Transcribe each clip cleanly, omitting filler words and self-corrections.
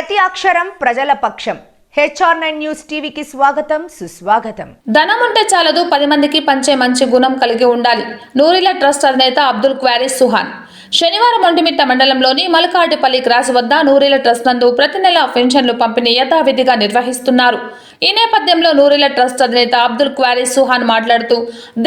ప్రతి అక్షరం ప్రజల పక్షం. HR9 న్యూస్ టీవీకి స్వాగతం సుస్వాగతం. ధనం ఉంటే చాలదు, 10 మందికి పంచే మంచి గుణం కలిగి ఉండాలి. నూరిల ట్రస్ట్ అధినేత అబ్దుల్ క్వారీస్ సుహాన్ శనివారం ఒంటిమిట్ట మండలంలోని మలకాటిపల్లి క్రాస్ వద్ద నూరిల ట్రస్ట్ నందు ప్రతి నెల పెన్షన్లు పంపిణీ యథావిధిగా నిర్వహిస్తున్నారు. ఈ నేపథ్యంలో నూరిల ట్రస్ట్ అధినేత అబ్దుల్ క్వారీస్ సుహాన్ మాట్లాడుతూ,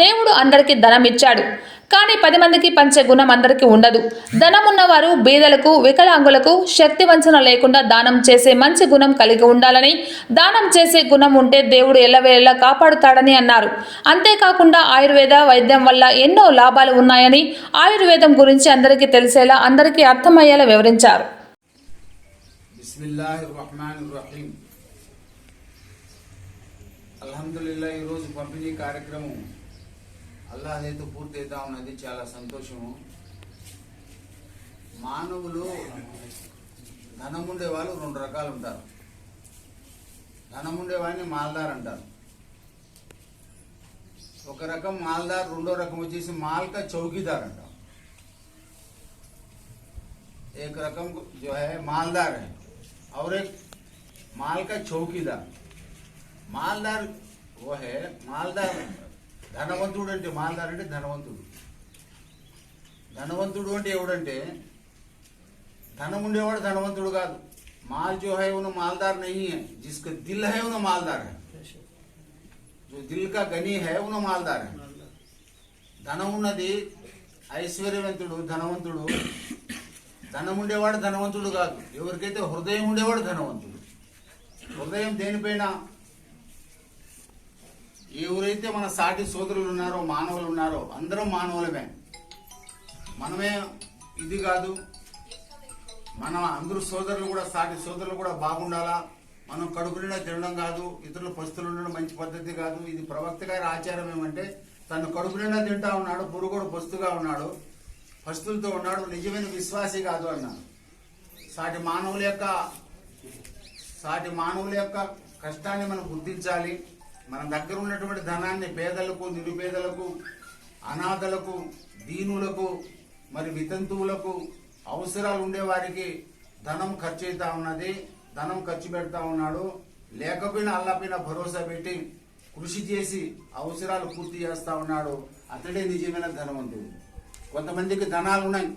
దేవుడు అందరికీ ధనం ఇచ్చాడు, కానీ 10 మందికి పంచే గుణం అందరికీ ఉండదు. ధనం ఉన్నవారు బీదలకు, వికలాంగులకు శక్తి వంచన లేకుండా దానం చేసే మంచి గుణం కలిగి ఉండాలని, దానం చేసే గుణం ఉంటే దేవుడు ఎల్లవేళలా కాపాడుతాడని అన్నారు. అంతేకాకుండా ఆయుర్వేద వైద్యం వల్ల ఎన్నో లాభాలు ఉన్నాయని, ఆయుర్వేదం గురించి అందరికీ తెలిసేలా, అందరికీ అర్థమయ్యేలా వివరించారు. అల్హమ్దులిల్లాహ్ ఈరోజు పంపిణీ కార్యక్రమం అల్లాహ్ అయితే పూర్తి అవుతా ఉన్నది. చాలా సంతోషము. మానవులు ధనం ఉండే వాళ్ళు 2 రకాలు ఉంటారు. ధనం ఉండేవాడిని మాల్దార్ అంటారు. ఒక రకం మాల్దార్, రెండో రకం వచ్చేసి మాల్కా చౌకీదార్ అంటారు. एक रकम जो है मालदार है और एक माल का चौकीदार. मालदार वो है मालदार ధనవంతుడు అంటే మాల్దార్ అంటే ధనవంతుడు. ధనవంతుడు అంటే ఎవడంటే ధనం ఉండేవాడు ధనవంతుడు కాదు. माल जो है वो मालदार नहीं है, जिसका दिल है वो मालदार है. जो दिल का गनी है वो मालदार है. ధనం ఉన్నది ఐశ్వర్యవంతుడు ధనవంతుడు. ధనం ఉండేవాడు ధనవంతుడు కాదు. ఎవరికైతే హృదయం ఉండేవాడు ధనవంతుడు. హృదయం దేనిపైన, ఎవరైతే మన సాటి సోదరులు ఉన్నారో, మానవులు ఉన్నారో, అందరం మానవులమే. మనమే ఇది కాదు, మన అందరూ సోదరులు కూడా, సాటి సోదరులు కూడా బాగుండాలా. మనం కడుపు నిండా తినడం కాదు, ఇతరులు పస్తులు ఉండడం మంచి పద్ధతి కాదు. ఇది ప్రవక్త గారి ఆచారం ఏమంటే, తను కడుపు నిండా తింటా ఉన్నాడు, పురుగుడు పస్తుగా ఉన్నాడు, పస్తులతో ఉన్నాడు, నిజమైన విశ్వాసి కాదు అన్నాడు. సాటి మానవుల యొక్క కష్టాన్ని మనం గుర్తించాలి. మన దగ్గర ఉన్నటువంటి ధనాన్ని పేదలకు, నిరుపేదలకు, అనాథలకు, దీనులకు, మరి వితంతువులకు, అవసరాలు ఉండేవారికి ధనం ఖర్చు అవుతా ఉన్నది. ధనం ఖర్చు పెడతా ఉన్నాడు. లేకపోయినా అల్లాపైన భరోసా పెట్టి కృషి చేసి అవసరాలు పూర్తి చేస్తా ఉన్నాడు. అతడే నిజమైన ధనవంతుడు. కొంతమందికి ధనాలు ఉన్నాయి,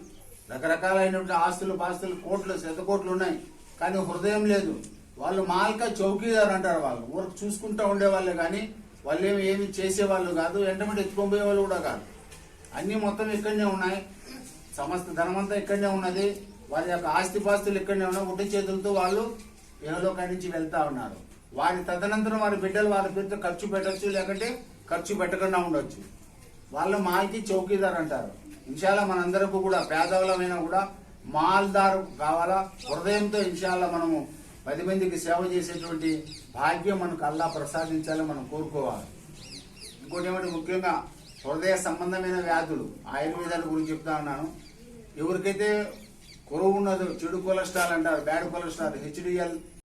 రకరకాలైనటువంటి ఆస్తులు పాస్తులు, కోట్లు శతకోట్లు ఉన్నాయి, కానీ హృదయం లేదు. వాళ్ళు మాల్కా చౌకీదార్ అంటారు. వాళ్ళు ఊరికి చూసుకుంటూ ఉండేవాళ్ళే కానీ వాళ్ళు ఏమి చేసేవాళ్ళు కాదు, వెంటనే ఎత్తుకొని పోయేవాళ్ళు కూడా కాదు. అన్నీ మొత్తం ఇక్కడనే ఉన్నాయి, సమస్త ధనమంతా ఇక్కడనే ఉన్నది, వారి యొక్క ఆస్తిపాస్తులు ఇక్కడనే ఉన్నాయి. ఒట్టి చేతులతో వాళ్ళు ఏలోకాడి నుంచి వెళ్తా ఉన్నారు. వారి తదనంతరం వారి బిడ్డలు వాళ్ళ పేరుతో ఖర్చు పెట్టచ్చు, లేకుంటే ఖర్చు పెట్టకుండా ఉండొచ్చు. వాళ్ళు మాల్కి చౌకీదార్ అంటారు. ఇన్షాల్లా మనందరికీ కూడా పేదవాళ్ళమైనా కూడా మాల్దారు కావాలా. హృదయంతో ఇన్షాల్లా మనము 10 మందికి సేవ చేసేటువంటి భాగ్యం మనకు అల్లా ప్రసాదించాలని మనం కోరుకోవాలి. ఇంకోటి ఏమంటే, ముఖ్యంగా హృదయ సంబంధమైన వ్యాధులు, ఆయుర్వేదాల గురించి చెప్తా ఉన్నాను. ఎవరికైతే కొరువు ఉన్నదో, చెడు కొలెస్ట్రాల్ అంటారు, బ్యాడ్ కొలెస్ట్రాల్, HDL